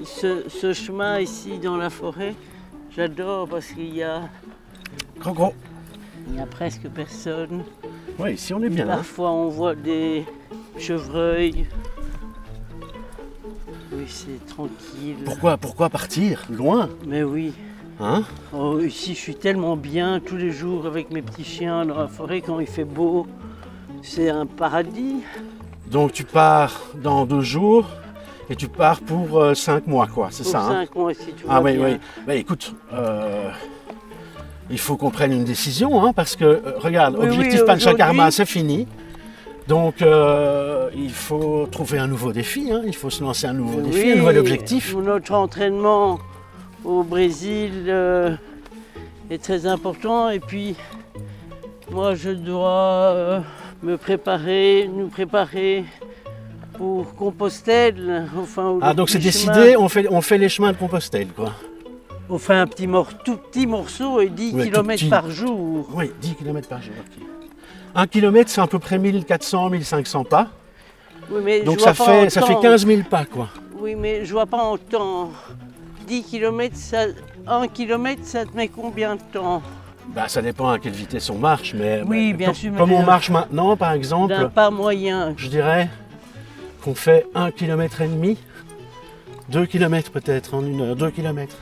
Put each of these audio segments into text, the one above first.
Ce chemin ici dans la forêt, j'adore parce qu'il y a Gros. presque personne. Oui, ici on est bien. Hein. Parfois on voit des chevreuils. Oui, c'est tranquille. Pourquoi partir loin? Mais oui. Hein? Oh, ici je suis tellement bien tous les jours avec mes petits chiens dans la forêt quand il fait beau. C'est un paradis. Donc tu pars dans 2 jours et tu pars pour 5 mois, quoi, c'est ça? Pour 5 mois si tu Ah vas oui, bien. oui. Bah, écoute, il faut qu'on prenne une décision, hein, parce que, regarde, Oui, Objectif oui, Panchakarma, aujourd'hui- c'est fini. Donc, il faut trouver un nouveau défi, hein, il faut se lancer un nouveau défi, Oui, un nouvel objectif. Notre entraînement au Brésil est très important et puis moi je dois nous préparer pour Compostelle. Enfin, Ah, donc c'est les décidé, chemins. on fait les chemins de Compostelle, quoi. On fait un tout petit morceau et 10 Ouais, tout km petit. par jour. Oui, 10 km par jour, ok. 1 km, c'est à peu près 1400, 1500 pas. Oui, mais Donc je ça vois pas en fait 15 000 pas, quoi. Oui, mais je vois pas en temps. 10 km, 1 km, ça te met combien de temps? Bah, ça dépend à quelle vitesse on marche, mais Oui, bah, bien sûr, mais comme on d'un- marche maintenant, par exemple, D'un pas moyen. je dirais qu'on fait 1,5 km, 2 km peut-être en 1 heure, 2 km.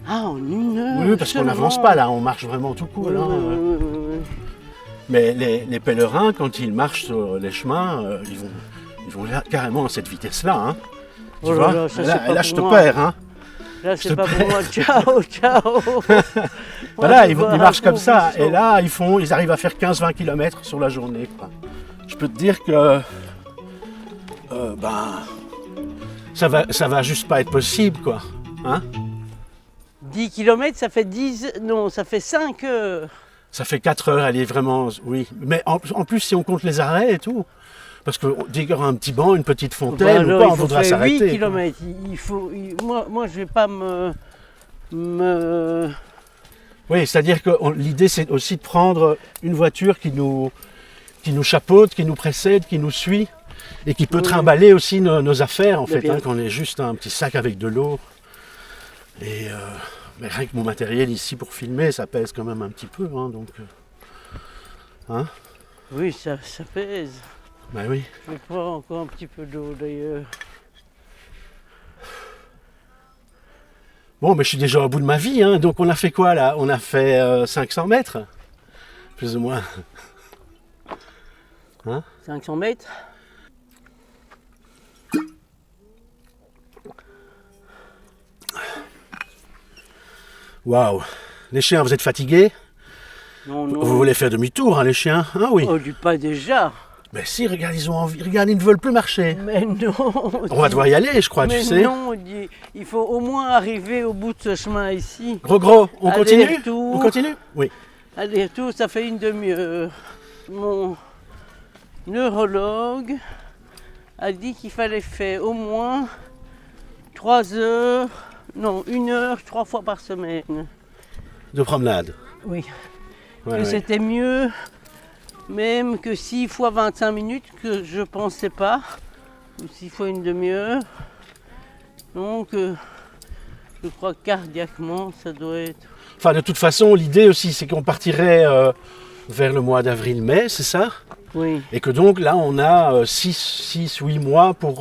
Ah, en 1 heure? Oui, parce qu'on seulement. n'avance pas là, on marche vraiment tout court. Oui, Là. oui, oui, oui, oui. Mais les pèlerins, quand ils marchent sur les chemins, ils vont là, carrément à cette vitesse-là. Hein. Tu Oh là vois là, ça, là, c'est pas là, je te pour moi. perds. Hein. Là, Je c'est te pas pour moi. Ciao, ciao. Voilà, je ils vois un marchent comme gros ça. vaisseau. Et là, ils arrivent à faire 15-20 km sur la journée. Quoi. Je peux te dire que ça va juste pas être possible, quoi. Hein? 10 km, ça fait 10. Non, ça fait 5 heures. Ça fait 4 heures, elle est vraiment... Oui. Mais en plus, si on compte les arrêts et tout, parce que dès qu'il y aura un petit banc, une petite fontaine, ou alors, quoi, il on faut voudra faire 8 s'arrêter. quoi. km. Moi, je vais pas me... Oui, c'est-à-dire que l'idée, c'est aussi de prendre une voiture qui nous chapeaute, qui nous précède, qui nous suit, et qui peut Oui. trimballer aussi nos affaires, en Mais fait, bien. hein, qu'on ait juste un petit sac avec de l'eau. Et mais rien que mon matériel ici pour filmer, ça pèse quand même un petit peu, hein, donc... hein? Oui, ça pèse. Ben oui. Je vais prendre encore un petit peu d'eau d'ailleurs. Bon, mais je suis déjà au bout de ma vie, hein, donc on a fait quoi là? On a fait 500 mètres, plus ou moins. 500 mètres. Waouh! Les chiens, vous êtes fatigués? Non, non. Vous voulez faire demi-tour, hein, les chiens? Ah oui. Oh, du pas déjà. Ben si, regarde, ils ont envie. Regarde, ils ne veulent plus marcher. Mais non. On va devoir y aller, je crois, Mais tu sais. non, il faut au moins arriver au bout de ce chemin ici. Gros, on continue? Aller-retour. On continue? Oui. Aller-retour, ça fait une demi-heure. Mon neurologue a dit qu'il fallait faire au moins 3 heures, non, 1 heure, 3 fois par semaine. De promenade. Oui. Ouais, Que ouais. c'était mieux, même que 6 fois 25 minutes, que je pensais pas, ou 6 fois une demi-heure. Donc, je crois que cardiaquement, ça doit être... Enfin, de toute façon, l'idée aussi, c'est qu'on partirait vers le mois d'avril-mai, c'est ça? Oui, Et que donc là, on a 6-8 mois pour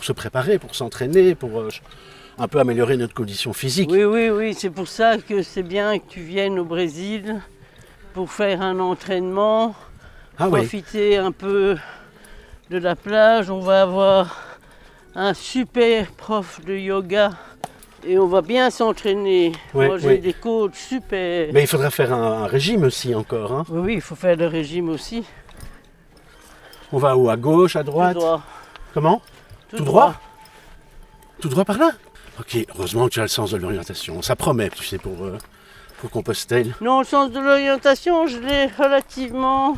se préparer, pour s'entraîner, pour un peu améliorer notre condition physique. oui, c'est pour ça que c'est bien que tu viennes au Brésil pour faire un entraînement, Ah oui. profiter un peu de la plage. On va avoir un super prof de yoga et on va bien s'entraîner. Oui, Moi, j'ai oui. des coachs super. Mais il faudra faire un régime aussi encore. Hein. Oui, il faut faire le régime aussi. On va où? À gauche, à Tout droite? droit. Comment? Tout Tout droit? Tout droit par là? Ok, heureusement que tu as le sens de l'orientation. Ça promet, tu sais, pour Compostelle. Non, le sens de l'orientation, je l'ai relativement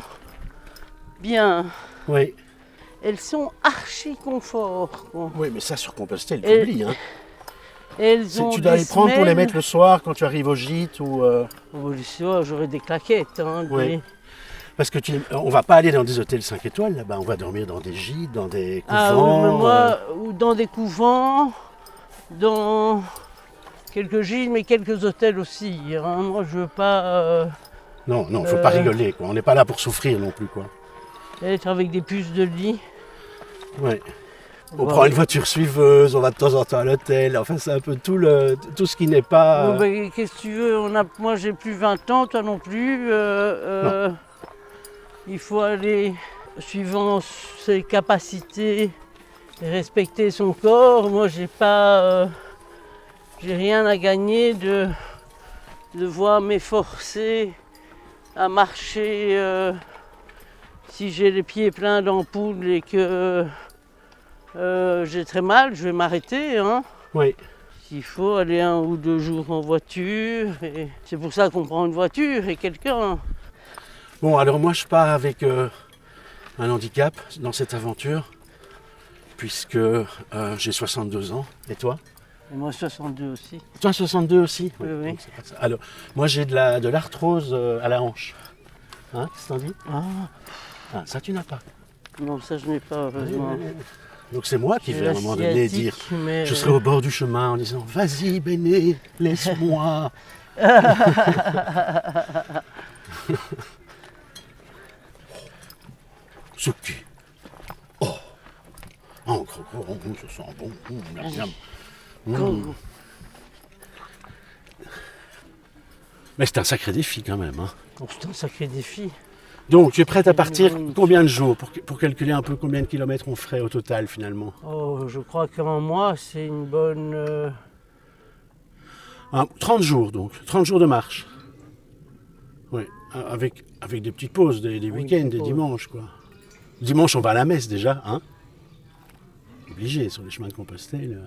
bien. Oui. Elles sont archi confort, quoi. Oui, mais ça, sur Compostelle, Et- t'oublies. Hein. Elles ont Tu dois des les prendre pour les semelles. mettre le soir quand tu arrives au gîte ou... Oh, le soir, j'aurai des claquettes. Hein, Oui. Parce que on va pas aller dans des hôtels 5 étoiles là-bas, on va dormir dans des gîtes, dans des couvents. Ah oui, mais moi, ou dans des couvents, dans quelques gîtes, mais quelques hôtels aussi. Hein. Moi, je veux pas Non, il faut pas rigoler, quoi. On n'est pas là pour souffrir non plus, quoi. être avec des puces de lit. Ouais. On prend une voiture suiveuse, on va de temps en temps à l'hôtel, enfin c'est un peu tout ce qui n'est pas... Bon, ben, qu'est-ce que tu veux, moi j'ai plus 20 ans, toi non plus. Il faut aller suivant ses capacités et respecter son corps. Moi j'ai rien à gagner de devoir m'efforcer à marcher si j'ai les pieds pleins d'ampoules et que j'ai très mal, je vais m'arrêter. Hein. Oui. S'il faut aller 1 ou 2 jours en voiture, et c'est pour ça qu'on prend une voiture et quelqu'un. Bon, alors moi je pars avec un handicap dans cette aventure, puisque j'ai 62 ans. Et toi? Et moi 62 aussi. Toi 62 aussi? Oui, oui. Donc, c'est pas ça. Alors, moi j'ai de l'arthrose à la hanche. Hein, qu'est-ce que t'en dis? Ah, ça tu n'as pas. Non, ça je n'ai pas, heureusement. Donc c'est moi qui J'ai vais à un moment donné dire, mais... je serai au bord du chemin en disant, vas-y Béné, laisse-moi. Souki. Oh. Encre, ça sent bon. Miam, miam. Mais c'est un sacré défi quand même. Hein. Oh, c'est un sacré défi. Donc tu es prête à partir combien de jours pour calculer un peu combien de kilomètres on ferait au total finalement? Oh, je crois qu'en mois c'est une bonne... 30 jours donc, 30 jours de marche. Oui, avec des petites pauses, des week-ends, des dimanches quoi. Dimanche on va à la messe déjà, hein? Obligé sur les chemins de Compostelle.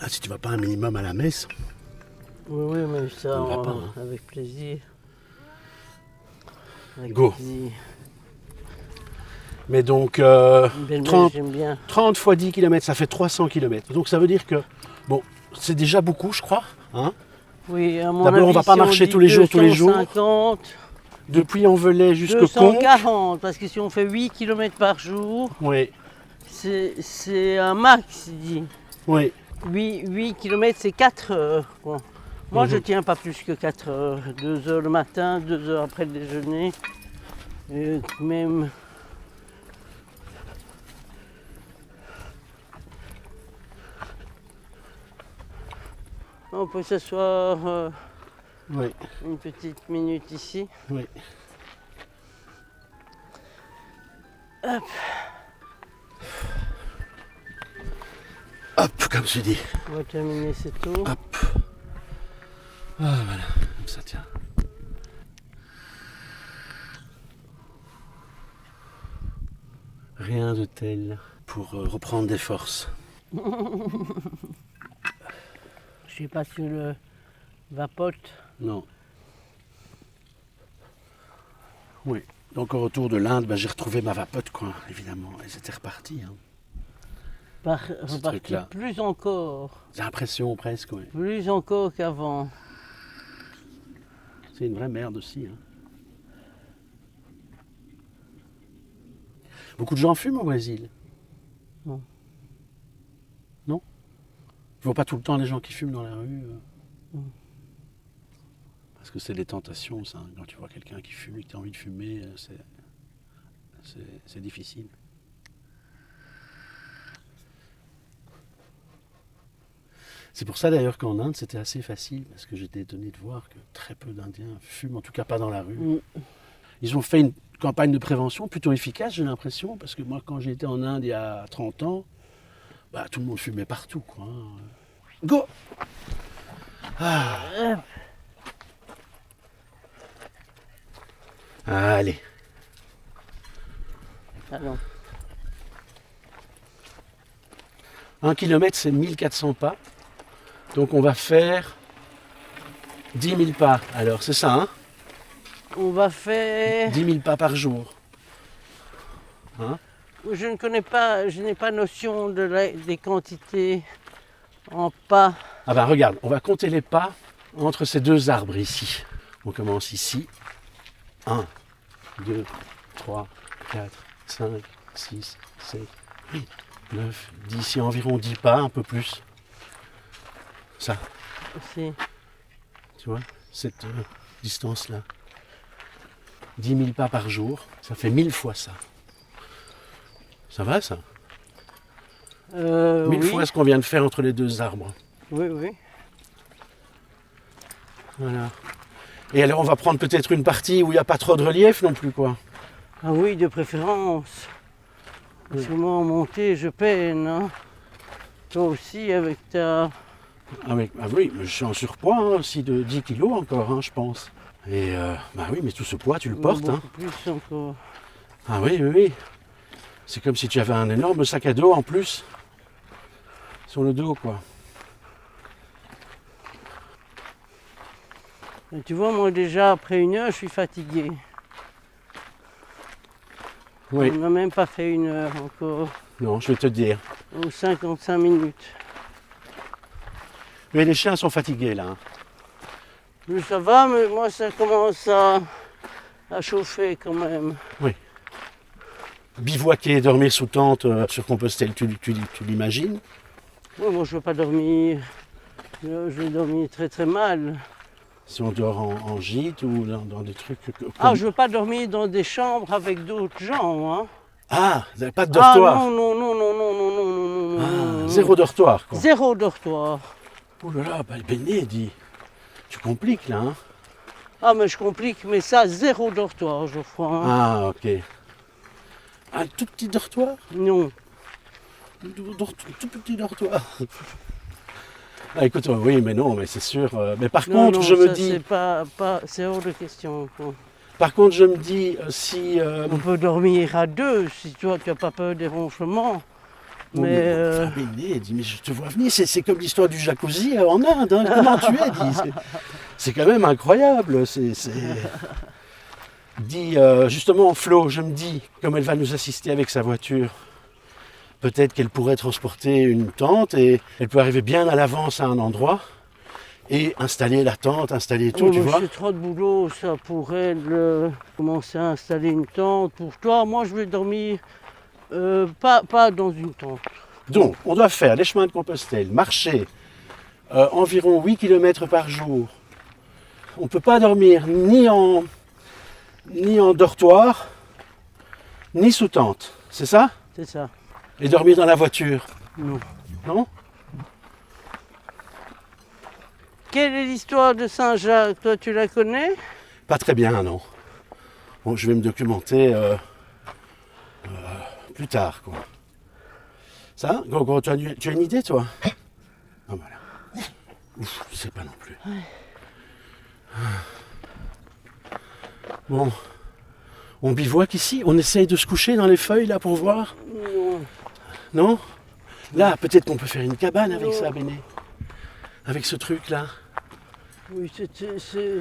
Ah, si tu vas pas un minimum à la messe. Oui, mais ça, on va pas, hein. Avec plaisir. Avec Go. plaisir. Mais donc, 30 j'aime bien. 30 fois 10 km, ça fait 300 km. Donc ça veut dire que, bon, c'est déjà beaucoup, je crois. Hein. Oui, à mon D'abord, avis, on va pas marcher tous les jours. 250, Depuis Envelay jusqu'à Conques. 240, parce que si on fait 8 km par jour, Oui. c'est un max, il dit. Oui. 8 km, c'est 4 heures. Bon. Moi, je tiens pas plus que 4 heures. 2 heures le matin, 2 heures après le déjeuner. Et même... On peut s'asseoir Oui. une petite minute ici. Oui. Hop. Hop, comme tu dis. On va terminer cette tour. Hop. Ah, voilà, comme ça, tiens. Rien de tel pour reprendre des forces. Je sais pas si le vapote. Non. Oui. Donc au retour de l'Inde, j'ai retrouvé ma vapote, quoi, évidemment. Et c'était reparti. Hein. Reparti plus encore. J'ai l'impression presque, oui. Plus encore qu'avant. C'est une vraie merde aussi. Hein. Beaucoup de gens fument au Brésil. Non. Non? Tu vois pas tout le temps les gens qui fument dans la rue Parce que c'est des tentations, ça. Quand tu vois quelqu'un qui fume et que tu as envie de fumer, c'est difficile. C'est pour ça d'ailleurs qu'en Inde, c'était assez facile, parce que j'étais étonné de voir que très peu d'Indiens fument, en tout cas pas dans la rue. Ils ont fait une campagne de prévention plutôt efficace, j'ai l'impression, parce que moi, quand j'ai été en Inde il y a 30 ans, tout le monde fumait partout, quoi. Go! Allez. Alors. 1 kilomètre, c'est 1400 pas. Donc on va faire 10 000 pas. Alors, c'est ça, hein? On va faire... 10 000 pas par jour. Hein? Je ne connais pas, je n'ai pas notion des quantités en pas. Ah bah regarde, on va compter les pas entre ces deux arbres ici. On commence ici. 1, 2, 3, 4, 5, 6, 7, 8, 9, 10. Il y a environ 10 pas, un peu plus. Ça, Aussi. tu vois, cette distance-là. 10 000 pas par jour, ça fait 1000 fois ça. Ça va, ça 1000 oui. fois ce qu'on vient de faire entre les deux arbres. Oui, oui. Voilà. Et alors, on va prendre peut-être une partie où il n'y a pas trop de relief non plus, quoi. Ah oui, de préférence. Parce que moi, en montée, je peine. Hein. Toi aussi, avec ta... Ah oui, mais je suis en surpoids hein, aussi de 10 kilos encore, hein, je pense. Et bah oui, mais tout ce poids, tu le portes. Hein. Beaucoup plus encore. Ah oui, oui, oui. C'est comme si tu avais un énorme sac à dos en plus. Sur le dos, quoi. Et tu vois, moi déjà, après 1 heure, je suis fatigué. Oui. On n'a même pas fait 1 heure encore. Non, je vais te dire. Ou 55 minutes. Mais les chiens sont fatigués, là. Hein. Mais ça va, mais moi, ça commence à chauffer quand même. Bivouaquer, dormir sous tente sur Compostelle, tu l'imagines? Oui, moi, je ne veux pas dormir. Je vais dormir très très mal. Si on dort en gîte ou dans des trucs... Ah, je ne veux pas dormir dans des chambres avec d'autres gens. Hein. Ah, vous n'avez pas de dortoir? Ah non, non, non, non, non, non, non, non, non, non. Zéro dortoir, quoi. Zéro dortoir. Oh là là, bah, le Béné dit... Tu compliques, là, hein? Ah, mais je complique, mais ça, zéro dortoir, Geoffroy. Hein. Ah, ok. Un tout petit dortoir? Non. Tout petit dortoir. Ah, écoute, oui, mais non, mais c'est sûr. Mais par Non, contre, non, je me ça, dis... c'est hors de question. Quoi. Par contre, je me dis, si... On peut dormir à 2 si toi, tu n'as pas peur des ronflements. Mais Béné dit, mais je te vois venir, c'est comme l'histoire du jacuzzi en Inde. Hein. Comment tu es dit, c'est quand même incroyable. Dit, justement, Flo, je me dis, comme elle va nous assister avec sa voiture, peut-être qu'elle pourrait transporter une tente et elle peut arriver bien à l'avance à un endroit et installer la tente, installer tout, tu vois. C'est trop de boulot, ça, pour elle, commencer à installer une tente. Pour toi, moi, je vais dormir pas dans une tente. Donc, on doit faire les chemins de Compostelle, marcher environ 8 km par jour. On ne peut pas dormir ni en dortoir, ni sous tente, c'est ça? C'est ça. Et dormir dans la voiture? Non. Non? Quelle est l'histoire de Saint-Jacques? Toi, tu la connais? Pas très bien, non. Bon, je vais me documenter plus tard, quoi. Ça, Gogo, tu as une idée, toi? Ah, voilà. Ouf, je sais pas non plus. Bon, on bivouaque ici, on essaye de se coucher dans les feuilles, là, pour voir? Non. Non? Là, peut-être qu'on peut faire une cabane avec Non. ça, Béné. Avec ce truc-là. Oui,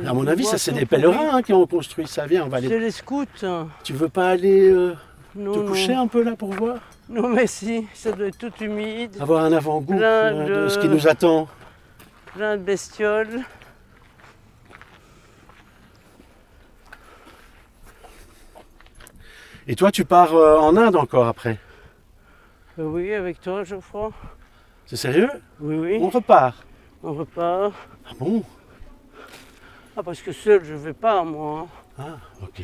À mon avis, ça, c'est des pèlerins hein, qui ont construit ça. Viens, on va aller... C'est les scouts. Hein. Tu veux pas aller Non, te coucher non. un peu, là, pour voir? Non, mais si, ça doit être tout humide, Avoir un avant-goût Plein de de- ce qui nous attend. plein de bestioles. Et toi, tu pars en Inde encore après? Oui, avec toi, Geoffroy. C'est sérieux? Oui, oui. On repart. On repart. Ah bon? Ah, parce que seul, je vais pas, moi. Ah, ok.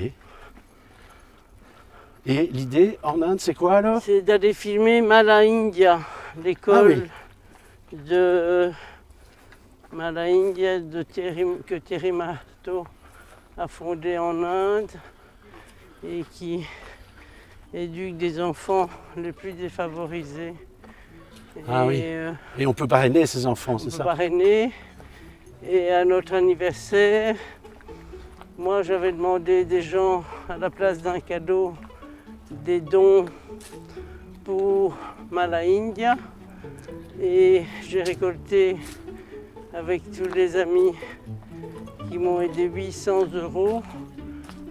Et l'idée en Inde, c'est quoi alors? C'est d'aller filmer Mala India, l'école de Mala India que Thierry Marteau a fondée en Inde et qui éduque des enfants les plus défavorisés. Ah oui. Et on peut parrainer ces enfants, On c'est peut ça? parrainer. Et à notre anniversaire, moi j'avais demandé des gens à la place d'un cadeau des dons pour Mala India et j'ai récolté avec tous les amis qui m'ont aidé 800 €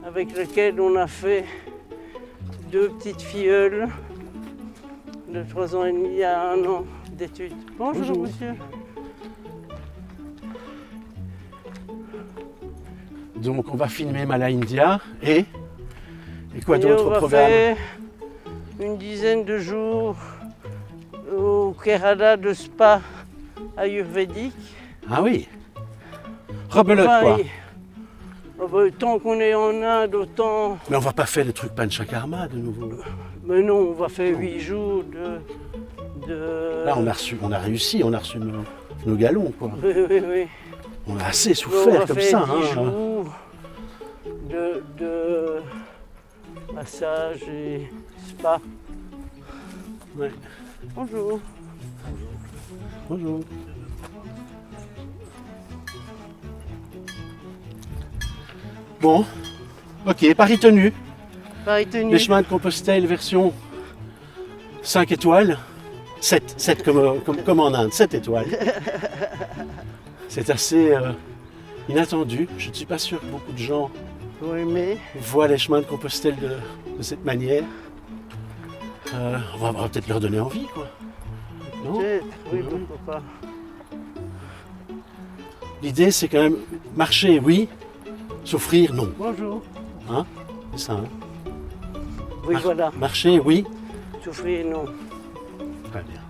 avec lequel on a fait 2 petites filleules de 3 ans et demi à 1 an d'études. Bonjour, Bonjour. monsieur. Donc on va filmer Mala India et quoi Et d'autre on au va programme? faire une dizaine de jours au Kerala de spa ayurvédique. Ah oui. Rebelote Enfin, quoi. Tant qu'on est en Inde, autant. Mais on va pas faire le truc Panchakarma de nouveau. Mais non, on va faire 8 jours de. Là on a réussi, on a reçu nos galons quoi. Oui, oui, oui. On a assez On souffert va comme faire ça. 10 Hein. jours de massage et spa. Ouais. Bonjour. Bonjour. Bon, ok, Paris tenu. Paris tenu. Les chemins de Compostelle version 5 étoiles. 7 comme en Inde, 7 étoiles. C'est assez inattendu. Je ne suis pas sûr que beaucoup de gens Oui, mais. voient les chemins de Compostelle de cette manière. On va peut-être leur donner envie, quoi. Non? Peut-être, oui, pourquoi pas. L'idée, c'est quand même marcher, oui. Souffrir, non. Bonjour. Hein? C'est ça, hein? Oui, voilà. Marcher, oui. Souffrir, non. Très bien.